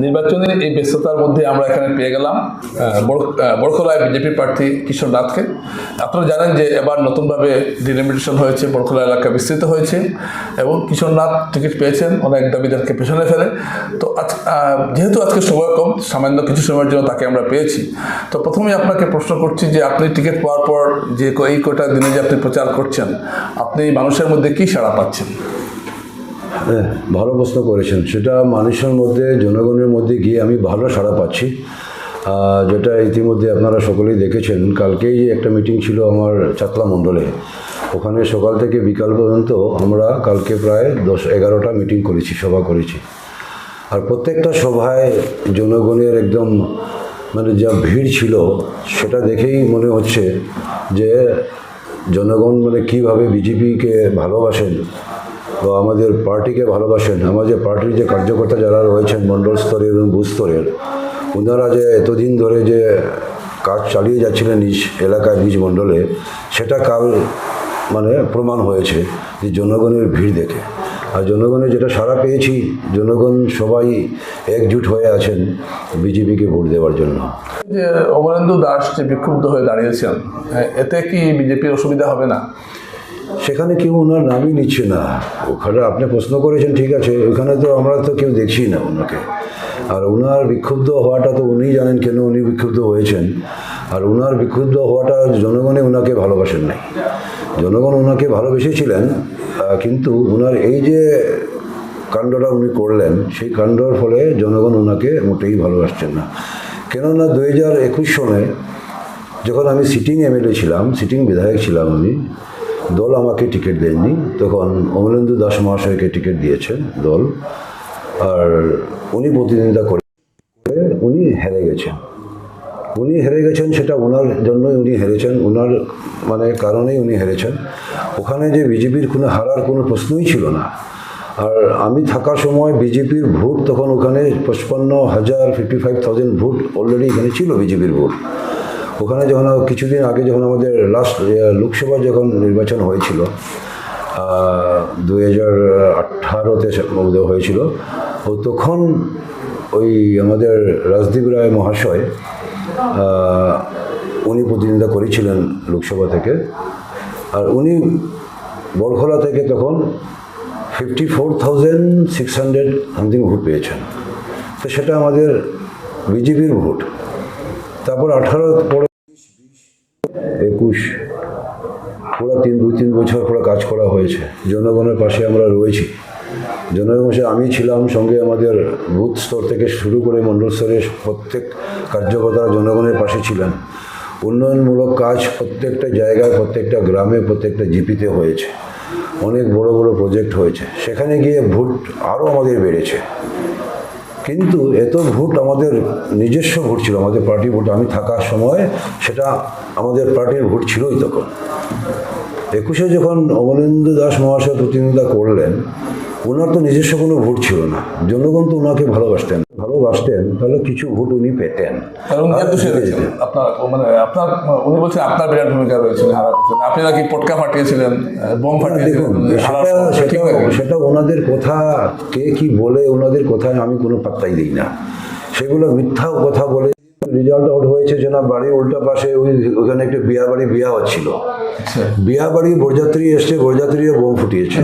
নির্বাচনের এই ব্যস্ততার মধ্যে আমরা এখানে পেয়ে গেলাম বড়খলায় বিজেপি প্রার্থী কিশোর নাথকে। আপনারা জানেন যে এবার নতুনভাবে ডিলিমিটেশন হয়েছে, বড়খলা এলাকা বিস্তৃত হয়েছে এবং কিশোর নাথ টিকিট পেয়েছেন অনেক দাবিদারকে পেছনে ফেলে। তো যেহেতু আজকে সময় কম, সামান্য কিছু সময়ের জন্য তাকে আমরা পেয়েছি। তো প্রথমেই আপনাকে প্রশ্ন করছি যে আপনি টিকিট পাওয়ার পর যে এই কটা দিনে যে আপনি প্রচার করছেন, আপনি মানুষের মধ্যে কী সাড়া পাচ্ছেন? ভালো প্রশ্ন করেছেন। সেটা মানুষের মধ্যে, জনগণের মধ্যে গিয়ে আমি ভালো সাড়া পাচ্ছি, যেটা ইতিমধ্যে আপনারা সকলেই দেখেছেন। কালকেই একটা মিটিং ছিল আমার চাতলা মণ্ডলে, ওখানে সকাল থেকে বিকাল পর্যন্ত আমরা কালকে প্রায় 10-11টা মিটিং করেছি, সভা করেছি। আর প্রত্যেকটা সভায় জনগণের একদম যা ভিড় ছিল সেটা দেখেই মনে হচ্ছে যে জনগণ কীভাবে বিজেপিকে ভালোবাসেন বা আমাদের পার্টিকে ভালোবাসেন। আমাদের পার্টির যে কার্যকর্তা যারা রয়েছেন মণ্ডল স্তরের এবং বুথ স্তরের, ওনারা যে এতদিন ধরে যে কাজ চালিয়ে যাচ্ছিলেন নিজ এলাকায়, নিজ মণ্ডলে, সেটা কাল প্রমাণ হয়েছে যে জনগণের ভিড় দেখে। আর জনগণের যেটা সাড়া পেয়েছি, জনগণ সবাই একজুট হয়ে আছেন বিজেপিকে ভোট দেওয়ার জন্য। যে অমলেন্দু দাস যে বিক্ষুব্ধ হয়ে দাঁড়িয়েছেন, এতে কি বিজেপির অসুবিধা হবে না? সেখানে কেউ ওনার নামই নিচ্ছে না। ওখানে আপনি প্রশ্ন করেছেন, ঠিক আছে, ওখানে তো আমরা তো কেউ দেখছি না ওনাকে। আর ওনার বিক্ষুব্ধ হওয়াটা তো উনি জানেন কেন উনি বিক্ষুব্ধ হয়েছেন। আর ওনার বিক্ষুব্ধ হওয়াটা জনগণে ওনাকে ভালোবাসেন নাই। জনগণ ওনাকে ভালোবেসেছিলেন, কিন্তু ওনার এই যে কাণ্ডটা উনি করলেন, সেই কাণ্ডর ফলে জনগণ ওনাকে মোটেই ভালোবাসছেন না। কেননা 2021 সনে যখন আমি সিটিং এমএলএ ছিলাম, সিটিং বিধায়ক ছিলাম আমি, দল আমাকে টিকিট দেননি। তখন অমলেন্দু দাস মহাশয়কে টিকিট দিয়েছেন দল, আর উনি প্রতিদ্বন্দ্বিতা করে উনি হেরে গেছেন। সেটা ওনার জন্যই উনি হেরেছেন, ওনার কারণেই উনি হেরেছেন। ওখানে যে বিজেপির কোনো হারার কোনো প্রশ্নই ছিল না। আর আমি থাকার সময় বিজেপির ভোট তখন ওখানে 55,000 ভোট অলরেডি এখানে ছিল বিজেপির ভোট। ওখানে যখন কিছুদিন আগে যখন আমাদের লাস্ট লোকসভা যখন নির্বাচন হয়েছিল, 2018-তে হয়েছিল, তখন ওই আমাদের রাজদীপ রায় মহাশয় উনি প্রতিদ্বন্দ্বিতা করেছিলেন লোকসভা থেকে। আর উনি বড়খলা থেকে তখন 54,600 সামথিং ভোট পেয়েছেন। তো সেটা আমাদের বিজেপির ভোট। তারপর 18 পরে 21 পুরো 2-3 বছর পুরো কাজ করা হয়েছে। জনগণের পাশে আমরা রয়েছি। জনগণের পাশে আমি ছিলাম, সঙ্গে আমাদের বুথ স্তর থেকে শুরু করে মণ্ডল স্তরের প্রত্যেক কার্যকর্তারা জনগণের পাশে ছিলেন। উন্নয়নমূলক কাজ প্রত্যেকটা জায়গায়, প্রত্যেকটা গ্রামে, প্রত্যেকটা জিপিতে হয়েছে। অনেক বড় বড় প্রজেক্ট হয়েছে। সেখানে গিয়ে ভোট আরও আমাদের বেড়েছে। কিন্তু এত ভোট আমাদের নিজস্ব ভোট ছিল, আমাদের পার্টি ভোট। আমি থাকার সময় সেটা আমাদের পার্টির ভোট ছিলই তখন। 21-এ যখন অমলেন্দু দাস মহাশয় প্রতিদ্বন্দ্বিতা করলেন, ওনার তো নিজস্ব কোনো ভোট ছিল না। জনগণ তো ওনাকে ভালোবাসতেন, তাহলে কিছু ভোট উনি পেতেন। উনি বলছেন আপনার বিরাট ভূমিকা রয়েছে, আপনি নাকি পটকা ফাটিয়েছিলেন, বোম ফাটিয়েছিলেন। সেটা ওনাদের কথা, কে কি বলে ওনাদের কথায় আমি কোনো পাত্তাই দিই না। সেগুলো মিথ্যা কথা বলে রেজাল্ট আউট হয়েছে যে না, বাড়ির উল্টা পাশে ওখানে একটা বিয়া হচ্ছিল। বিয়া বাড়ি বরযাত্রী এসছে, বরযাত্রীরা বোম ফুটিয়েছে,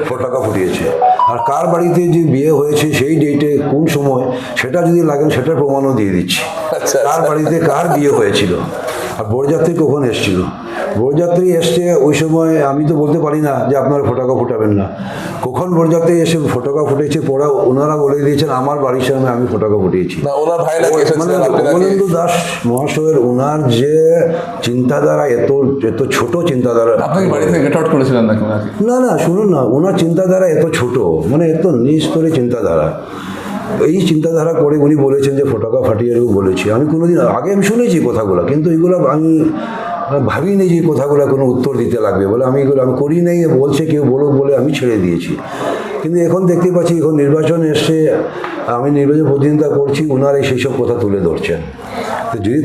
ফটাকা ফুটিয়েছে। আর কার বাড়িতে যে বিয়ে হয়েছে সেই ডেটে কোন সময় সেটা যদি লাগেন, সেটার প্রমাণও দিয়ে দিচ্ছি। কার বাড়িতে কার বিয়ে হয়েছিল আর বরযাত্রী কখন এসছিল। বরযাত্রী এসছে ওই সময় আমি তো বলতে পারি না যে আপনারা ফটাকা ফোটাবেন না। কখন বরযাত্রী এসে ফটাকা ফুটেছে পড়া ওনারা বলে দিয়েছেন আমার বাড়ির সামনে আমি ফটাকা ফুটিয়েছি। অমলেন্দু দাস মহাশয়ের ওনার যে চিন্তাধারা, এত ছোট চিন্তাধারা। না শুনুন না, ওনার চিন্তাধারা এত ছোট, এত নিজ স্তরে চিন্তাধারা। এই চিন্তাধারা করে উনি বলেছেন যে ফটাকা ফাটিয়ে বলেছি। আমি কোনোদিন আগে আমি শুনেছি কথাগুলো, কিন্তু এইগুলো আমি ভাবিনি যে কথাগুলো কোনো উত্তর দিতে লাগবে বলে। আমি করি নাই, বলছে কেউ বলুক বলে আমি ছেড়ে দিয়েছি। কিন্তু এখন দেখতে পাচ্ছি, এখন নির্বাচন এসছে, আমি নির্বাচন প্রতিদ্বন্দ্বিতা করছি, ওনারাই সেই সব কথা তুলে ধরছেন। তো যদি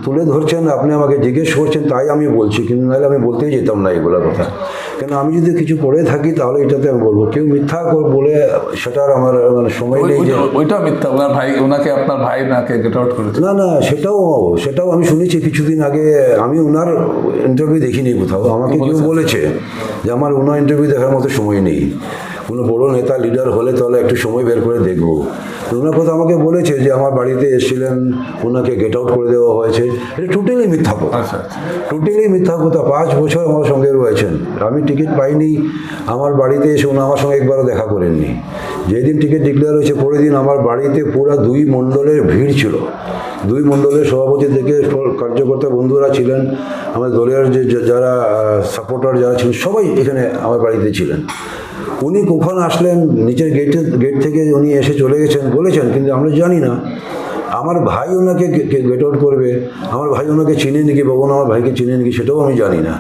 তুলে ধরছেন, আপনি আমাকে জিজ্ঞেস করছেন, তাই আমি বলছি, কিন্তু নাহলে আমি বলতেই যেতাম না এগুলো কথা। কেন আমি যদি কিছু পড়ে থাকি তাহলে এটাতে আমি বলবো। কেউ মিথ্যা বলে সেটার আমার মানে সময় নেই যে ওইটা মিথ্যা, ওনার ভাই, ওনাকে আপনার ভাই নাকে গেট আউট করেছে। না, সেটাও আমি শুনেছি কিছুদিন আগে। আমি ওনার ইন্টারভিউ দেখিনি কোথাও। আমাকে কেউ বলেছে যে আমার ওনার ইন্টারভিউ দেখার মতো সময় নেই। কোনো বড় নেতা লিডার হলে তাহলে একটু সময় বের করে দেখবো। তো ওনার কথা আমাকে বলেছে যে আমার বাড়িতে এসেছিলেন, ওনাকে গেট আউট করে দেওয়া হয়েছে। এটা টোটালি মিথ্যা কথা, আচ্ছা। টোটালি মিথ্যা কথা। 5 বছর আমার সঙ্গে রয়েছেন, আমি টিকিট পাইনি, আমার বাড়িতে এসে উনি আমার সঙ্গে একবারও দেখা করেননি। যেদিন টিকিট ডিক্লেয়ার হয়েছে পরের দিন আমার বাড়িতে পুরো 2 মণ্ডলের ভিড় ছিল। 2 মণ্ডলের সভাপতি থেকে কার্যকর্তা বন্ধুরা ছিলেন, আমাদের দলের যে যারা সাপোর্টার যারা ছিলেন সবাই এখানে আমার বাড়িতে ছিলেন। উনি কখন আসলেন, নিচের গেট থেকে উনি এসে চলে গেছেন বলেছেন, কিন্তু আমরা জানি না। আমার ভাই ওনাকে গেট আউট করবে, আমার ভাই ওনাকে চিনে নাকি, বাবন আমার ভাইকে চিনে নাকি, সেটাও আমি জানি না।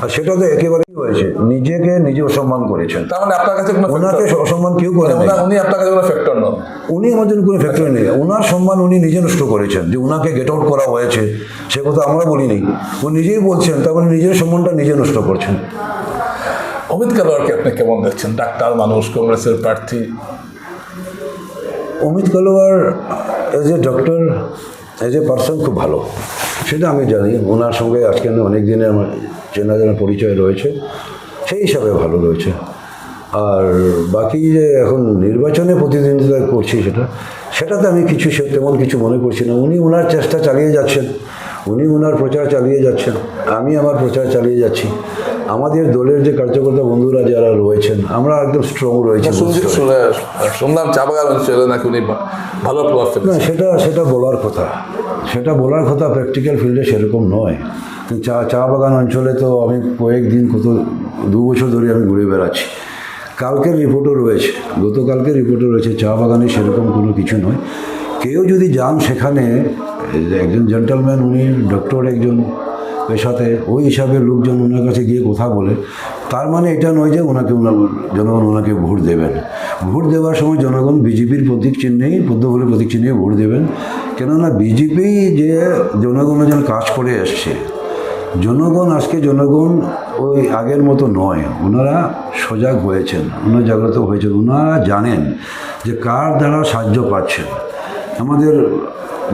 আর সেটা তো একেবারেই হয়েছে, নিজেকে নিজে অসম্মান করেছেন। তার মানে আপনার কাছে কোনো ওনাকে অসম্মান কেউ করে নাই। উনি আপনার কাছে কোনো ফ্যাক্টর নন। উনি আমার জন্য কোনো ফ্যাক্টর নেই। ওনার সম্মান উনি নিজে নষ্ট করেছেন, যে ওনাকে গেট আউট করা হয়েছে সে কথা আমরা বলিনি, ও নিজেই বলছেন। তারপরে নিজের সম্মানটা নিজে নষ্ট করছেন। অমিত কালোয়ারকে আপনি কেমন দেখছেন? ডাক্তার মানুষ, কংগ্রেসের প্রার্থী। Amit Kalwar as a doctor, as a person খুব ভালো, সেটা আমি জানি। ওনার সঙ্গে আজকে অনেক দিনের আমার চেনা জানা পরিচয় রয়েছে, সেই হিসাবে ভালো রয়েছে। আর বাকি যে এখন নির্বাচনে প্রতিদ্বন্দ্বিতা করছি সেটাতে আমি তেমন কিছু মনে করছি না। উনি ওনার চেষ্টা চালিয়ে যাচ্ছেন, উনি ওনার প্রচার চালিয়ে যাচ্ছেন, আমি আমার প্রচার চালিয়ে যাচ্ছি। আমাদের দলের যে কার্যকর্তা বন্ধুরা যারা রয়েছেন, আমরা একদম স্ট্রং রয়েছে। শুনলাম চা বাগান অঞ্চলে নাকি উনি ভালো প্রভাব ফেলেছেন। না, সেটা বলার কথা, প্র্যাকটিক্যাল ফিল্ডে সেরকম নয়। চা বাগান অঞ্চলে তো আমি কয়েকদিন 2 বছর ধরে আমি ঘুরে বেড়াচ্ছি। কালকের রিপোর্টও রয়েছে, গতকালকের রিপোর্টও রয়েছে, চা বাগানে সেরকম কোনো কিছু নয়। কেউ যদি যান সেখানে, একজন জেন্টলম্যান, উনি ডক্টর একজন পেশাতে, ওই হিসাবে লোকজন ওনার কাছে গিয়ে কথা বলে, তার মানে এটা নয় যে জনগণ ওনাকে ভোট দেবেন। ভোট দেওয়ার সময় জনগণ বিজেপির প্রতীক চিহ্নেই, পদ্মফুলের প্রতীক চিহ্নেই ভোট দেবেন। কেননা বিজেপি যে জনগণের জন্য কাজ করে এসছে, জনগণ ওই আগের মতো নয়। ওনারা সজাগ হয়েছেন, ওনারা জাগ্রত হয়েছেন, ওনারা জানেন যে কার দ্বারা সাহায্য পাচ্ছেন। আমাদের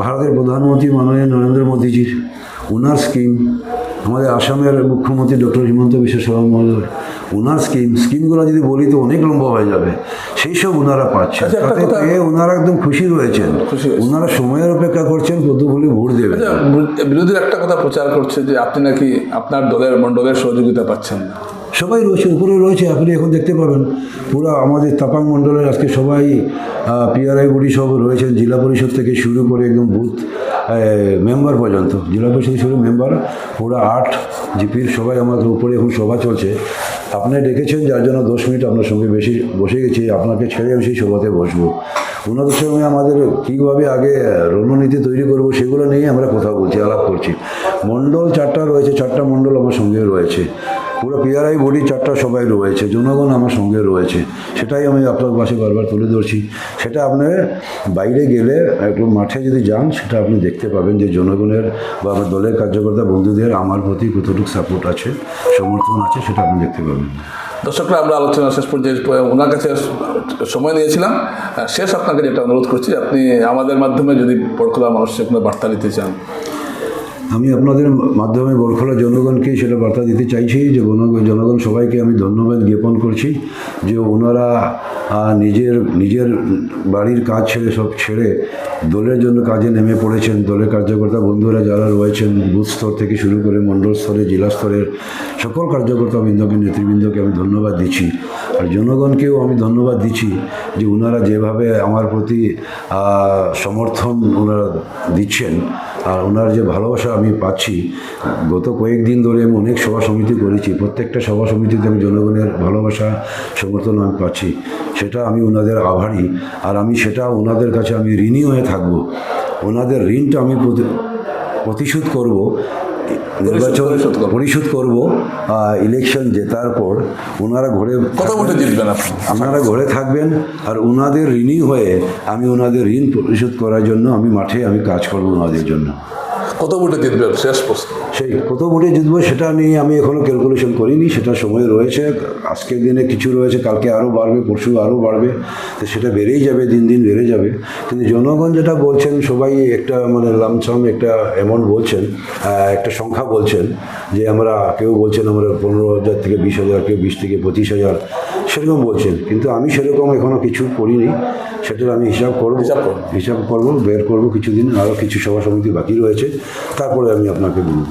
ভারতের প্রধানমন্ত্রী মাননীয় নরেন্দ্র মোদীজির ওনার স্কিম, আমাদের আসামের মুখ্যমন্ত্রী ডক্টর হিমন্ত বিশ্ব শর্মা মহোদয়, ওনার স্কিমগুলো যদি বলি তো অনেক লম্বা হয়ে যাবে, সেই সব ওনারা পাচ্ছেন। তাতে পেয়ে ওনারা একদম খুশি রয়েছেন। ওনারা সময়ের অপেক্ষা করছেন পদ্মফুলে ভোট দেবেন। বিরোধীর একটা কথা প্রচার করছে যে আপনি নাকি আপনার দলের মণ্ডলের সহযোগিতা পাচ্ছেন না। সবাই রয়েছে, উপরে রয়েছে। আপনি এখন দেখতে পাবেন পুরো আমাদের তাপাং মণ্ডলের আজকে সবাই পিআরআই বডি সব রয়েছেন, জেলা পরিষদ থেকে শুরু করে একদম বুথ মেম্বার পর্যন্ত, জেলা পরিষদ শুরু মেম্বার পুরো 8 জিপির সবাই আমাদের উপরে এখন সভা চলছে। আপনি ডেকেছেন, যার জন্য 10 মিনিট আপনার সঙ্গে বেশি বসে গেছি। আপনাকে ছেড়ে আমি সেই সভাতে বসবো। ওনাদের সঙ্গে আমাদের কীভাবে আগে রণনীতি তৈরি করব সেগুলো নিয়ে আমরা কথা বলছি, আলাপ করছি। মণ্ডল 4টা রয়েছে, 4টা মণ্ডল আমার সঙ্গে রয়েছে। পুরো পিআরআই বডি 4টা সবাই রয়েছে, জনগণ আমার সঙ্গে রয়েছে। সেটাই আমি আপনার পাশে বারবার তুলে ধরছি। সেটা আপনি বাইরে গেলে একটু মাঠে যদি যান, সেটা আপনি দেখতে পাবেন যে জনগণের বা আমার দলের কার্যকর্তা বন্ধুদের আমার প্রতি কতটুকু সাপোর্ট আছে, সমর্থন আছে, সেটা আপনি দেখতে পাবেন। দর্শকরা, আমরা আলোচনা শেষ পর্যায়ে ওনার কাছে সময় নিয়েছিলাম। শেষ আপনাকে যেটা অনুরোধ করছি, আপনি আমাদের মাধ্যমে যদি বড়খোলা মানুষের কোনো বার্তা দিতে চান। আমি আপনাদের মাধ্যমে বড়খোলা জনগণকে সেটা বার্তা দিতে চাইছি যে জনগণ সবাইকে আমি ধন্যবাদ জ্ঞাপন করছি যে ওনারা নিজের বাড়ির কাজ ছেড়ে দলের জন্য কাজে নেমে পড়েছেন। দলের কার্যকর্তা বন্ধুরা যারা রয়েছেন, বুথ স্তর থেকে শুরু করে মণ্ডল স্তরে, জেলা স্তরের সকল কার্যকর্তা বৃন্দকে, নেতৃবৃন্দকে আমি ধন্যবাদ দিচ্ছি। আর জনগণকেও আমি ধন্যবাদ দিচ্ছি যে ওনারা যেভাবে আমার প্রতি সমর্থন ওনারা দিচ্ছেন, আর ওনার যে ভালোবাসা আমি পাচ্ছি। গত কয়েকদিন ধরে আমি অনেক সভা সমিতি করেছি, প্রত্যেকটা সভা সমিতিতে আমি জনগণের ভালোবাসা সমর্থন আমি পাচ্ছি। সেটা আমি ওনাদের আভারী, আর আমি সেটা ওনাদের কাছে আমি ঋণী হয়ে থাকব। ওনাদের ঋণটা আমি প্রতিশোধ করব, নির্বাচন পরিশোধ করবো। পরিশোধ করব। ইলেকশন জেতার পর ওনারা ঘরে কত ভোটে জিতবেন আপনি? ওনারা ঘরে থাকবেন, আর ওনাদের ঋণী হয়ে আমি ওনাদের ঋণ পরিশোধ করার জন্য আমি মাঠে কাজ করব ওনাদের জন্য। কত ভোটে জিতবেন শেষ প্রশ্ন? সেই কত ভোটে জিতবো সেটা নিয়ে আমি এখনও ক্যালকুলেশন করিনি, সেটা সময় রয়েছে। আজকের দিনে কিছু রয়েছে, কালকে আরও বাড়বে, পরশু আরও বাড়বে, তো সেটা বেড়েই যাবে, দিন দিন বেড়ে যাবে। কিন্তু জনগণ যেটা বলছেন, সবাই একটা লামসাম একটা অ্যামাউন্ট বলছেন, একটা সংখ্যা বলছেন যে আমরা, কেউ বলছেন আমরা 15,000 থেকে 20,000, কেউ 20 থেকে 25,000 সেরকম বলছেন। কিন্তু আমি সেরকম এখনও কিছু করিনি, সেটার আমি হিসাব করব, বের করব কিছুদিন, আরও কিছু সভা সমিতি বাকি রয়েছে, তারপরে আমি আপনাকে বলব।